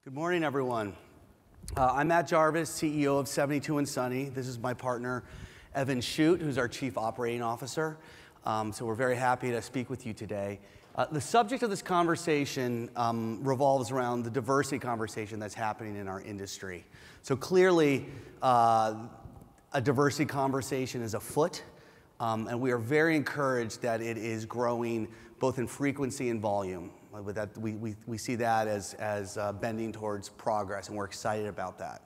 Good morning, everyone. I'm Matt Jarvis, CEO of 72 and Sunny. This is my partner, Evin Shutt, who's our Chief Operating Officer. So we're very happy to speak with you today. The subject of this conversation revolves around the diversity conversation that's happening in our industry. So clearly, a diversity conversation is afoot, and we are very encouraged that it is growing both in frequency and volume. With that, we see that as bending towards progress, and we're excited about that.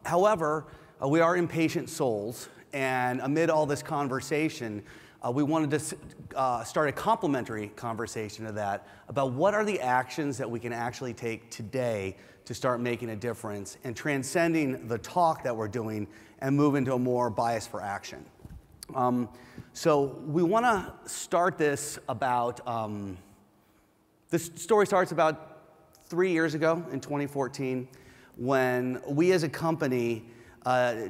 However, we are impatient souls, and amid all this conversation, we wanted to start a complementary conversation to that about what are the actions that we can actually take today to start making a difference and transcending the talk that we're doing and move into a more bias for action. So we want to start this about, this story starts about 3 years ago in 2014 when we as a company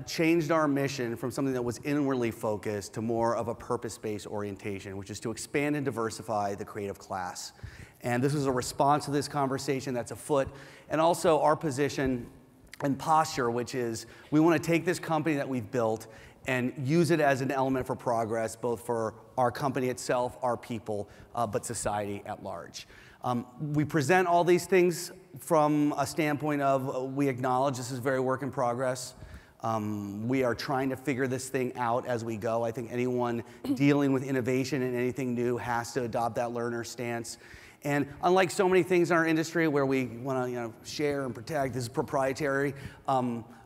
changed our mission from something that was inwardly focused to more of a purpose-based orientation, which is to expand and diversify the creative class. And this was a response to this conversation that's afoot, and also our position and posture, which is we want to take this company that we've built and use it as an element for progress, both for our company itself, our people, but society at large. We present all these things from a standpoint of we acknowledge this is very work in progress. We are trying to figure this thing out as we go. I think anyone dealing with innovation and anything new has to adopt that learner stance. And unlike so many things in our industry where we want to share and protect, this is proprietary,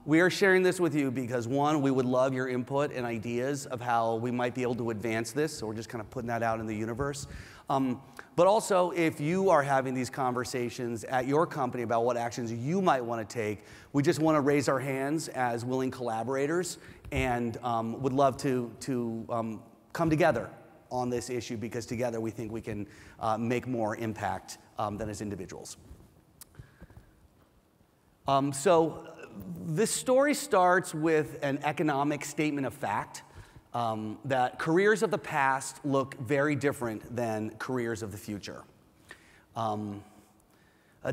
we are sharing this with you because, one, we would love your input and ideas of how we might be able to advance this, so we're just kind of putting that out in the universe. But also, if you are having these conversations at your company about what actions you might want to take, we just want to raise our hands as willing collaborators and would love to come together on this issue because together we think we can make more impact than as individuals. So this story starts with an economic statement of fact that careers of the past look very different than careers of the future.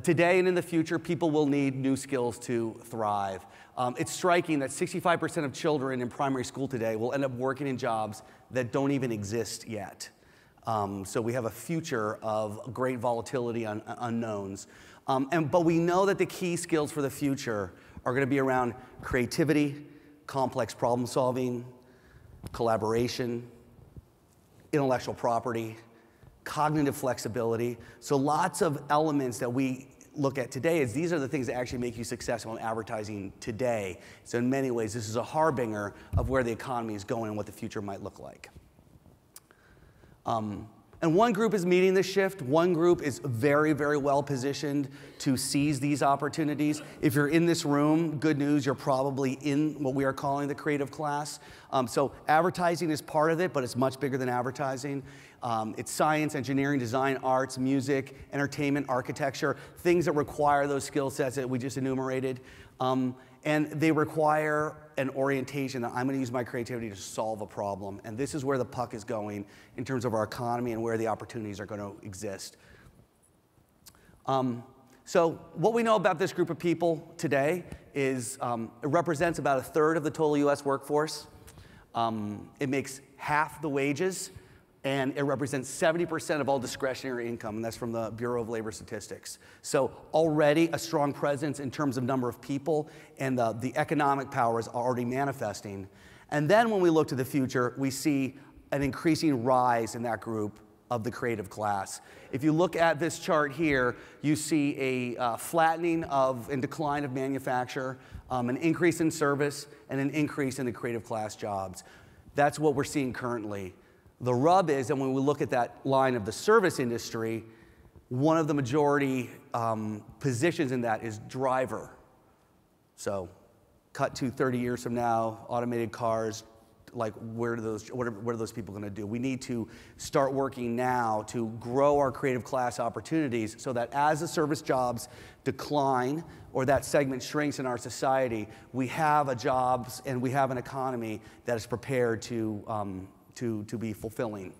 Today and in the future, people will need new skills to thrive. It's striking that 65% of children in primary school today will end up working in jobs that don't even exist yet. So we have a future of great volatility on unknowns. But we know that the key skills for the future are going to be around creativity, complex problem solving, collaboration, intellectual property, cognitive flexibility. So lots of elements that we look at today is these are the things that actually make you successful in advertising today. So in many ways, this is a harbinger of where the economy is going and what the future might look like. And one group is meeting this shift. One group is very, very well positioned to seize these opportunities. If you're in this room, good news, you're probably in what we are calling the creative class. So advertising is part of it, but it's much bigger than advertising. It's science, engineering, design, arts, music, entertainment, architecture, things that require those skill sets that we just enumerated. And they require an orientation that I'm going to use my creativity to solve a problem. And this is where the puck is going in terms of our economy and where the opportunities are going to exist. So what we know about this group of people today is it represents about 1/3 of the total US workforce. It makes half the wages, and it represents 70% of all discretionary income, and that's from the Bureau of Labor Statistics. So already a strong presence in terms of number of people, and the economic power is already manifesting. And then when we look to the future, we see an increasing rise in that group of the creative class. If you look at this chart here, you see a flattening of and decline of manufacture, an increase in service, and an increase in the creative class jobs. That's what we're seeing currently. The rub is that when we look at that line of the service industry, one of the majority positions in that is driver. So cut to 30 years from now, automated cars, like what are those people going to do? We need to start working now to grow our creative class opportunities so that as the service jobs decline or that segment shrinks in our society, we have a jobs and we have an economy that is prepared to be fulfilling.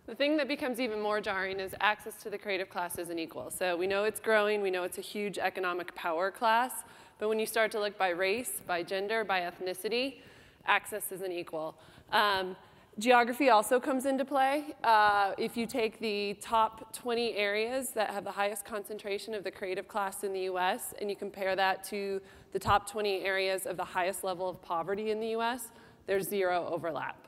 The thing that becomes even more jarring is access to the creative class isn't equal. So we know it's growing, we know it's a huge economic power class, but when you start to look by race, by gender, by ethnicity, access isn't equal. Geography also comes into play. If you take the top 20 areas that have the highest concentration of the creative class in the US, and you compare that to the top 20 areas of the highest level of poverty in the US, there's zero overlap.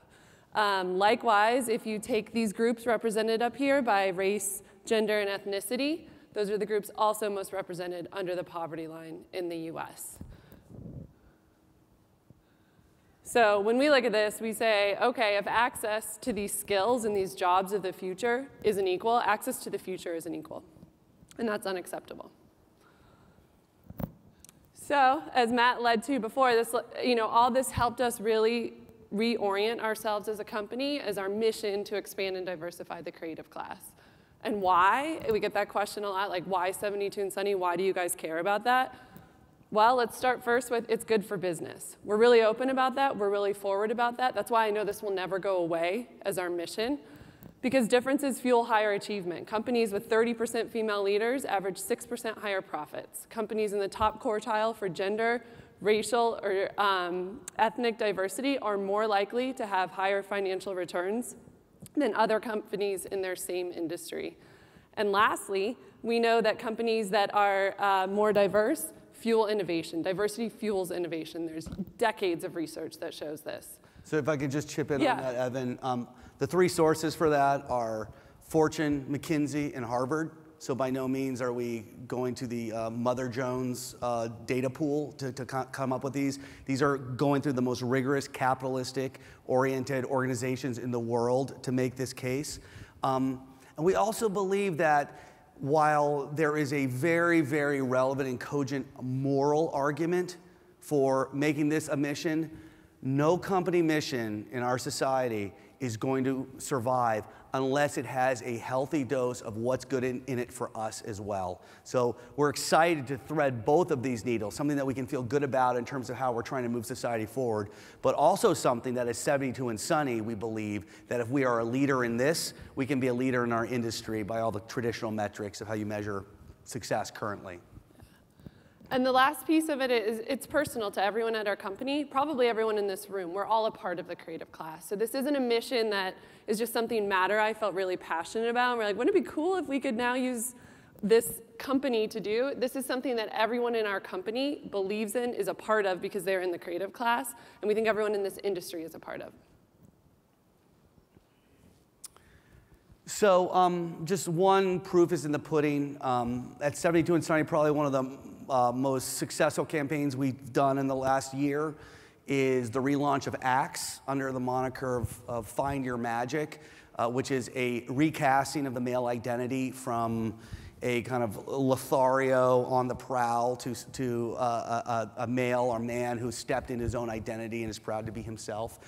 Likewise, if you take these groups represented up here by race, gender, and ethnicity, those are the groups also most represented under the poverty line in the US. So when we look at this, we say, okay, if access to these skills and these jobs of the future isn't equal, access to the future isn't equal. And that's unacceptable. So as Matt led to before, this, all this helped us really reorient ourselves as a company as our mission to expand and diversify the creative class. And why? We get that question a lot, like why 72 and Sunny? Why do you guys care about that? Well, let's start first with it's good for business. We're really open about that. We're really forward about that. That's why I know this will never go away as our mission, because differences fuel higher achievement. Companies with 30% female leaders average 6% higher profits. Companies in the top quartile for gender, racial, or ethnic diversity are more likely to have higher financial returns than other companies in their same industry. And lastly, we know that companies that are more diverse fuel innovation. Diversity fuels innovation. There's decades of research that shows this. So if I could just chip in on that, Evan. The three sources for that are Fortune, McKinsey, and Harvard. So by no means are we going to the Mother Jones data pool to come up with these. These are going through the most rigorous capitalistic-oriented organizations in the world to make this case. And we also believe that while there is a very, very relevant and cogent moral argument for making this a mission, no company mission in our society is going to survive unless it has a healthy dose of what's good in it for us as well. So we're excited to thread both of these needles, something that we can feel good about in terms of how we're trying to move society forward, but also something that as 72 and Sunny, we believe that if we are a leader in this, we can be a leader in our industry by all the traditional metrics of how you measure success currently. And the last piece of it is it's personal to everyone at our company, probably everyone in this room. We're all a part of the creative class. So this isn't a mission that is just something Matt or I felt really passionate about. And we're like, wouldn't it be cool if we could now use this company to do? This is something that everyone in our company believes in, is a part of because they're in the creative class. And we think everyone in this industry is a part of. So just one proof is in the pudding. At 72 and Sunny, probably one of the most successful campaigns we've done in the last year is the relaunch of Axe under the moniker of Find Your Magic, which is a recasting of the male identity from a kind of Lothario on the prowl to a male or man who stepped into his own identity and is proud to be himself.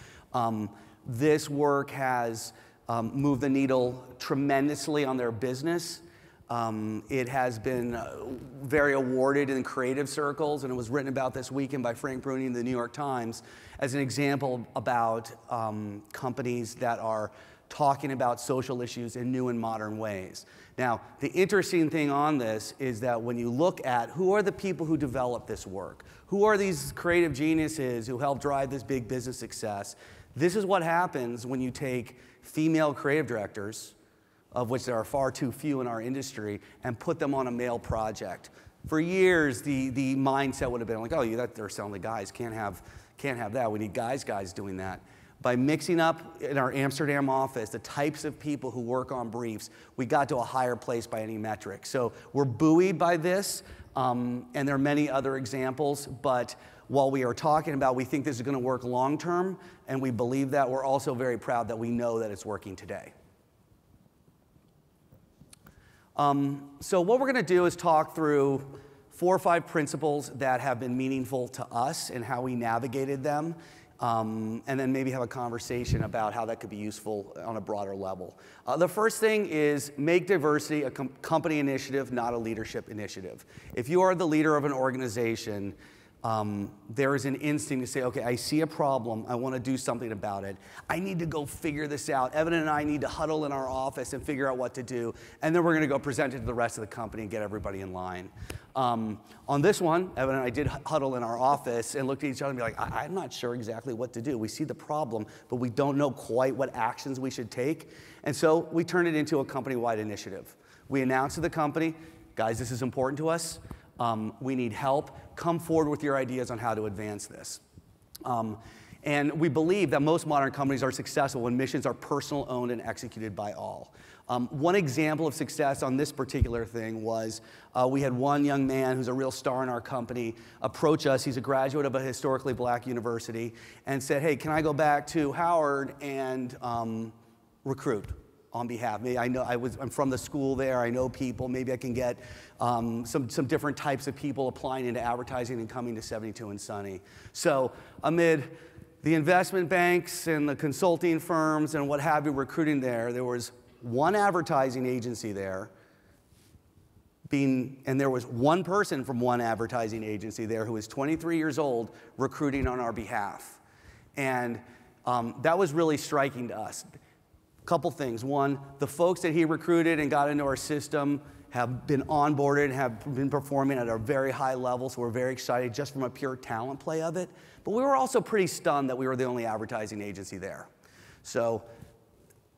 This work has moved the needle tremendously on their business. It has been very awarded in creative circles, and it was written about this weekend by Frank Bruni in the New York Times as an example about companies that are talking about social issues in new and modern ways. Now, the interesting thing on this is that when you look at who are the people who develop this work, who are these creative geniuses who help drive this big business success, this is what happens when you take female creative directors, of which there are far too few in our industry, and put them on a male project. For years, the mindset would have been like, oh, they're selling the guys, can't have that. We need guys doing that. By mixing up in our Amsterdam office the types of people who work on briefs, we got to a higher place by any metric. So we're buoyed by this, and there are many other examples, but while we are talking about we think this is going to work long term, and we believe that, we're also very proud that we know that it's working today. So what we're going to do is talk through 4 or 5 principles that have been meaningful to us and how we navigated them, and then maybe have a conversation about how that could be useful on a broader level. The first thing is make diversity a company initiative, not a leadership initiative. If you are the leader of an organization, there is an instinct to say, okay, I see a problem, I want to do something about it. I need to go figure this out. Evan and I need to huddle in our office and figure out what to do, and then we're going to go present it to the rest of the company and get everybody in line. On this one, Evan and I did huddle in our office and looked at each other and be like, I'm not sure exactly what to do. We see the problem, but we don't know quite what actions we should take. And so we turned it into a company-wide initiative. We announced to the company, guys, this is important to us. We need help. Come forward with your ideas on how to advance this. And we believe that most modern companies are successful when missions are personal, owned, and executed by all. One example of success on this particular thing was we had one young man who's a real star in our company approach us. He's a graduate of a historically black university and said, hey, can I go back to Howard and recruit on behalf of me? I'm from the school there. I know people. Maybe I can get some different types of people applying into advertising and coming to 72 and Sunny. So amid the investment banks and the consulting firms and what have you recruiting there was one advertising agency there, and there was one person from one advertising agency there who was 23 years old recruiting on our behalf. And that was really striking to us. Couple things. One, the folks that he recruited and got into our system have been onboarded and have been performing at a very high level, so we're very excited just from a pure talent play of it. But we were also pretty stunned that we were the only advertising agency there. So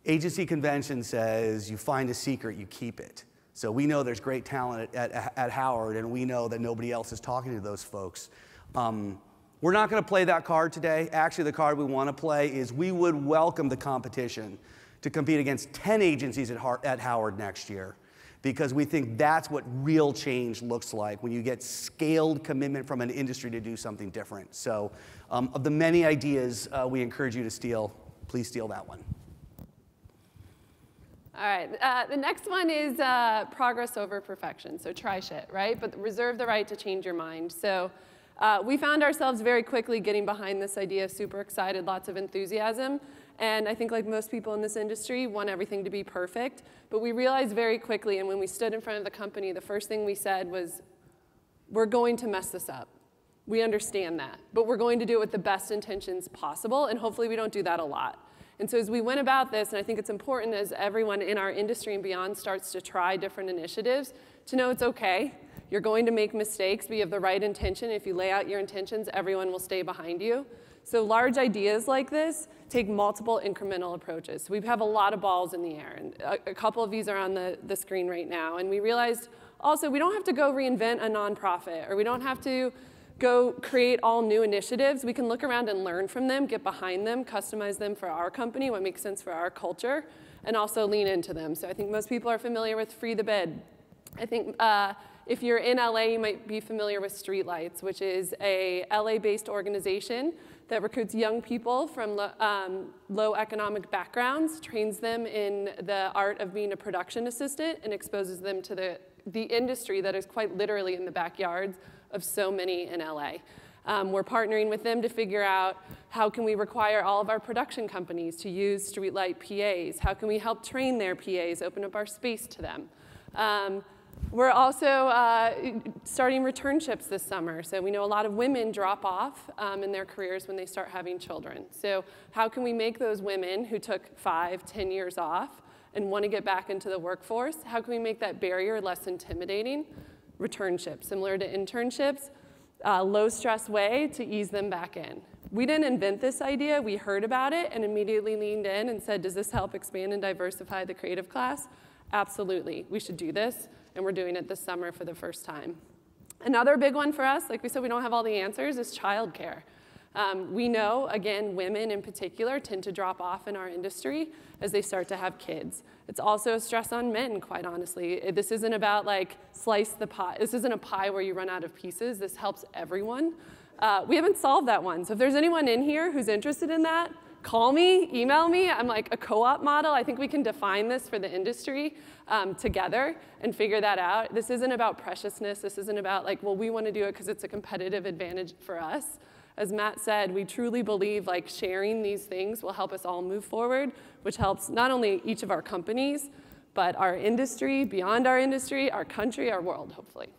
agency convention says you find a secret, you keep it. So we know there's great talent at Howard, and we know that nobody else is talking to those folks. We're not going to play that card today. Actually, the card we want to play is we would welcome the competition to compete against 10 agencies at Howard next year, because we think that's what real change looks like when you get scaled commitment from an industry to do something different. So of the many ideas we encourage you to steal, please steal that one. All right, the next one is progress over perfection. So try shit, right? But reserve the right to change your mind. So we found ourselves very quickly getting behind this idea, super excited, lots of enthusiasm. And I think like most people in this industry, want everything to be perfect. But we realized very quickly, and when we stood in front of the company, the first thing we said was, we're going to mess this up. We understand that. But we're going to do it with the best intentions possible, and hopefully we don't do that a lot. And so as we went about this, and I think it's important as everyone in our industry and beyond starts to try different initiatives, to know it's okay. You're going to make mistakes, but you have the right intention. If you lay out your intentions, everyone will stay behind you. So large ideas like this take multiple incremental approaches. So we have a lot of balls in the air, and a couple of these are on the screen right now. And we realized also we don't have to go reinvent a nonprofit, or we don't have to go create all new initiatives. We can look around and learn from them, get behind them, customize them for our company, what makes sense for our culture, and also lean into them. So I think most people are familiar with Free the Bid. I think if you're in LA, you might be familiar with Streetlights, which is a LA-based organization that recruits young people from low economic backgrounds, trains them in the art of being a production assistant, and exposes them to the industry that is quite literally in the backyards of so many in LA. We're partnering with them to figure out how can we require all of our production companies to use Streetlight PAs? How can we help train their PAs, open up our space to them? We're also starting returnships this summer. So we know a lot of women drop off in their careers when they start having children. So how can we make those women who took 5, 10 years off and want to get back into the workforce, how can we make that barrier less intimidating? Returnships, similar to internships, low-stress way to ease them back in. We didn't invent this idea. We heard about it and immediately leaned in and said, does this help expand and diversify the creative class? Absolutely. We should do this, and we're doing it this summer for the first time. Another big one for us, like we said, we don't have all the answers, is childcare. We know, again, women in particular tend to drop off in our industry as they start to have kids. It's also a stress on men, quite honestly. This isn't about like slice the pie. This isn't a pie where you run out of pieces. This helps everyone. We haven't solved that one. So if there's anyone in here who's interested in that, call me, email me. I'm like a co-op model. I think we can define this for the industry together and figure that out. This isn't about preciousness. This isn't about like, well, we want to do it because it's a competitive advantage for us. As Matt said, we truly believe like sharing these things will help us all move forward, which helps not only each of our companies, but our industry, beyond our industry, our country, our world, hopefully.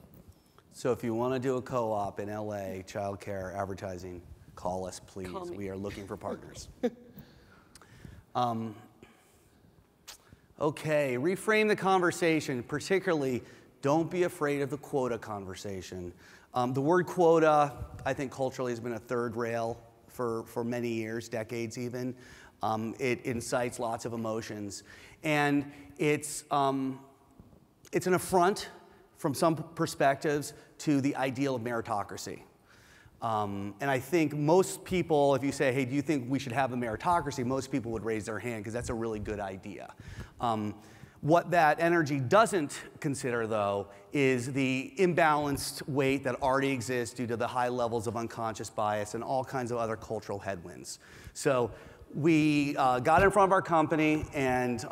So if you want to do a co-op in LA, childcare, advertising, call us, please. Call me. We are looking for partners. Okay, reframe the conversation, particularly don't be afraid of the quota conversation. The word quota, I think culturally has been a third rail for many years, decades even. It incites lots of emotions. And it's an affront from some perspectives to the ideal of meritocracy. And I think most people, if you say, hey, do you think we should have a meritocracy, most people would raise their hand because that's a really good idea. What that energy doesn't consider, though, is the imbalanced weight that already exists due to the high levels of unconscious bias and all kinds of other cultural headwinds. So we got in front of our company and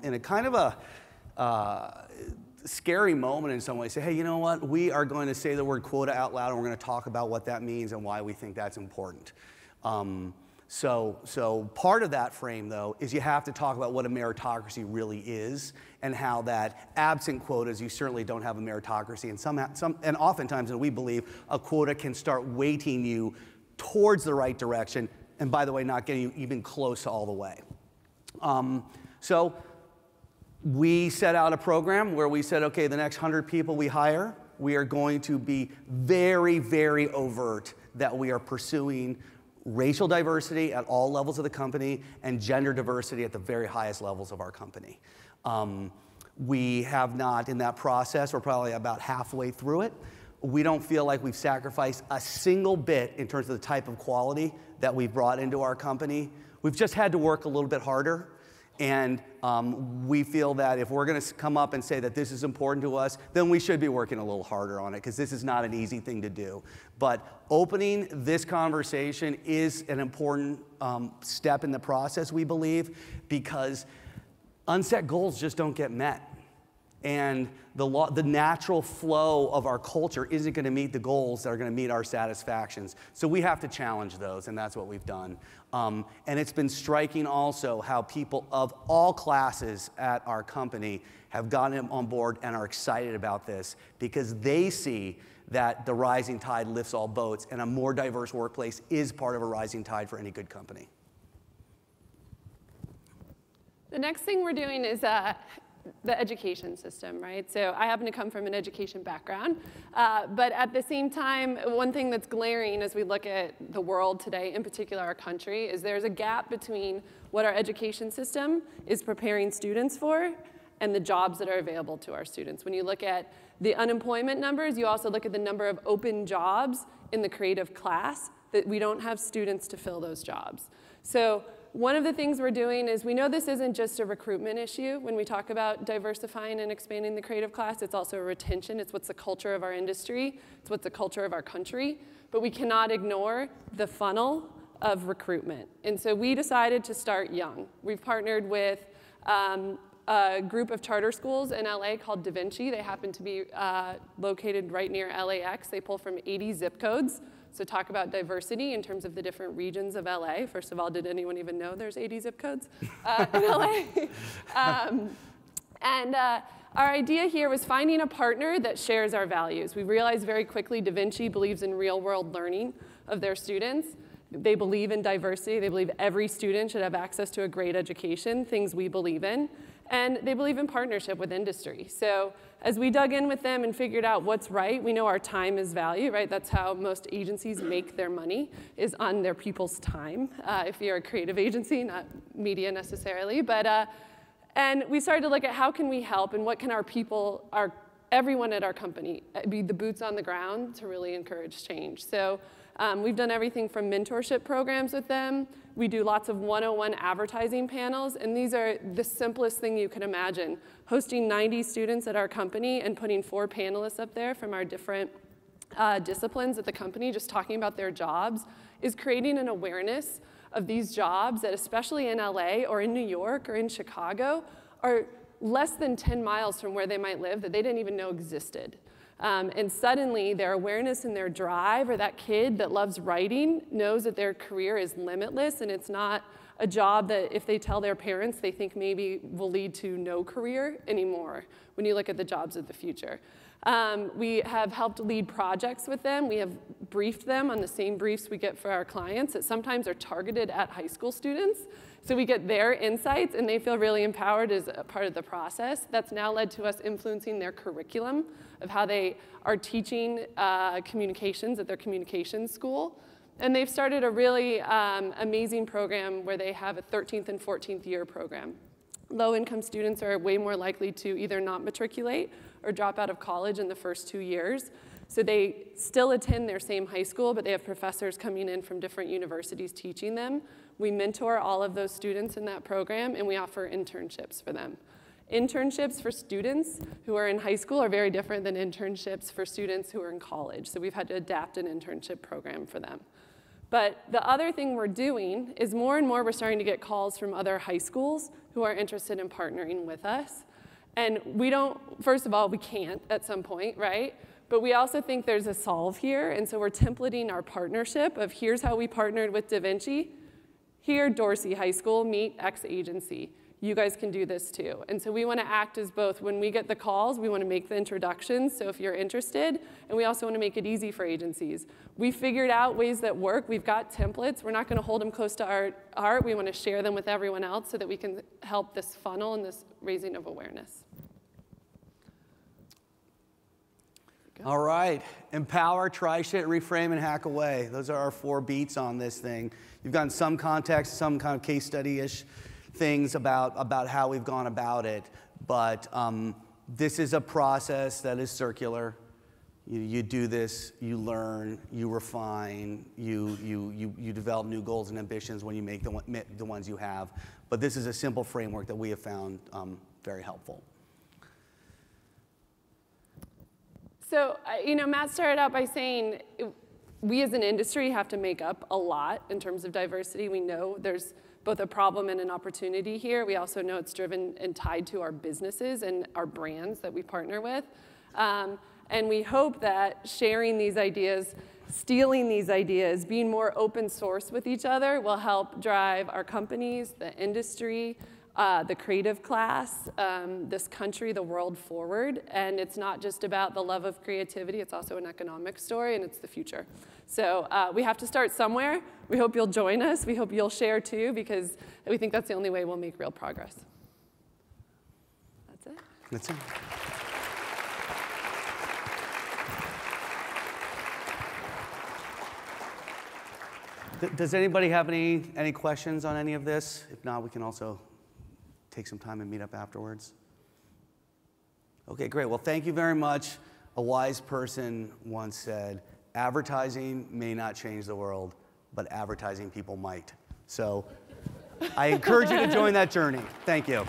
in a kind of a scary moment in some ways, say, hey, you know what? We are going to say the word quota out loud, and we're going to talk about what that means and why we think that's important. So part of that frame, though, is you have to talk about what a meritocracy really is and how that absent quotas, you certainly don't have a meritocracy. And oftentimes, and we believe, a quota can start weighting you towards the right direction, and by the way, not getting you even close to all the way. So we set out a program where we said, okay, the next 100 people we hire, we are going to be very, very overt that we are pursuing racial diversity at all levels of the company and gender diversity at the very highest levels of our company. We have not, in that process, we're probably about halfway through it. We don't feel like we've sacrificed a single bit in terms of the type of quality that we've brought into our company. We've just had to work a little bit harder. And we feel that if we're going to come up and say that this is important to us, then we should be working a little harder on it, because this is not an easy thing to do. But opening this conversation is an important step in the process, we believe, because unset goals just don't get met. And the natural flow of our culture isn't going to meet the goals that are going to meet our satisfactions. So we have to challenge those, and that's what we've done. And it's been striking also how people of all classes at our company have gotten on board and are excited about this, because they see that the rising tide lifts all boats, and a more diverse workplace is part of a rising tide for any good company. The next thing we're doing is the education system, right? So I happen to come from an education background, but at the same time, one thing that's glaring as we look at the world today, in particular our country, is there's a gap between what our education system is preparing students for and the jobs that are available to our students. When you look at the unemployment numbers, you also look at the number of open jobs in the creative class, that we don't have students to fill those jobs. So one of the things we're doing is, we know this isn't just a recruitment issue when we talk about diversifying and expanding the creative class, it's also a retention. It's what's the culture of our industry, it's what's the culture of our country, but we cannot ignore the funnel of recruitment. And so we decided to start young. We've partnered with a group of charter schools in LA called Da Vinci. They happen to be located right near LAX. They pull from 80 zip codes. So talk about diversity in terms of the different regions of LA. First of all, did anyone even know there's 80 zip codes in LA? Our idea here was finding a partner that shares our values. We realized very quickly Da Vinci believes in real-world learning of their students. They believe in diversity. They believe every student should have access to a great education, things we believe in. And they believe in partnership with industry. So as we dug in with them and figured out what's right, we know our time is value, right? That's how most agencies make their money, is on their people's time, if you're a creative agency, not media necessarily. But, and we started to look at how can we help and what can our people, everyone at our company, be the boots on the ground to really encourage change. So we've done everything from mentorship programs with them. We do lots of 101 advertising panels, and these are the simplest thing you can imagine. Hosting 90 students at our company and putting 4 panelists up there from our different disciplines at the company, just talking about their jobs, is creating an awareness of these jobs that, especially in LA or in New York or in Chicago, are less than 10 miles from where they might live that they didn't even know existed. And suddenly their awareness and their drive, or that kid that loves writing knows that their career is limitless and it's not a job that if they tell their parents, they think maybe will lead to no career anymore when you look at the jobs of the future. We have helped lead projects with them. We have briefed them on the same briefs we get for our clients that sometimes are targeted at high school students. So we get their insights and they feel really empowered as a part of the process. That's now led to us influencing their curriculum of how they are teaching communications at their communications school. And they've started a really amazing program where they have a 13th and 14th year program. Low-income students are way more likely to either not matriculate or drop out of college in the first 2 years. So they still attend their same high school, but they have professors coming in from different universities teaching them. We mentor all of those students in that program, and we offer internships for them. Internships for students who are in high school are very different than internships for students who are in college. So we've had to adapt an internship program for them. But the other thing we're doing is more and more we're starting to get calls from other high schools who are interested in partnering with us. And we don't, first of all, we can't at some point, right? But we also think there's a solve here. And so we're templating our partnership of here's how we partnered with Da Vinci. Here, Dorsey High School, meet X agency. You guys can do this too. And so we want to act as both. When we get the calls, we want to make the introductions, so if you're interested, and we also want to make it easy for agencies. We figured out ways that work. We've got templates. We're not going to hold them close to our heart. We want to share them with everyone else so that we can help this funnel and this raising of awareness. All right, empower, try shit, reframe, and hack away. Those are our 4 beats on this thing. You've gotten some context, some kind of case study-ish things about how we've gone about it, but this is a process that is circular. You do this, you learn, you refine, you develop new goals and ambitions when you make the ones you have. But this is a simple framework that we have found very helpful. So, Matt started out by saying we as an industry have to make up a lot in terms of diversity. We know there's both a problem and an opportunity here. We also know it's driven and tied to our businesses and our brands that we partner with. And we hope that sharing these ideas, stealing these ideas, being more open source with each other will help drive our companies, the industry, the creative class, this country, the world forward. And it's not just about the love of creativity, it's also an economic story, and it's the future. So we have to start somewhere. We hope you'll join us. We hope you'll share too, because we think that's the only way we'll make real progress. That's it. That's it. Does anybody have any questions on any of this? If not, we can also take some time and meet up afterwards. Okay, great. Well, thank you very much. A wise person once said, advertising may not change the world, but advertising people might. So I encourage you to join that journey. Thank you.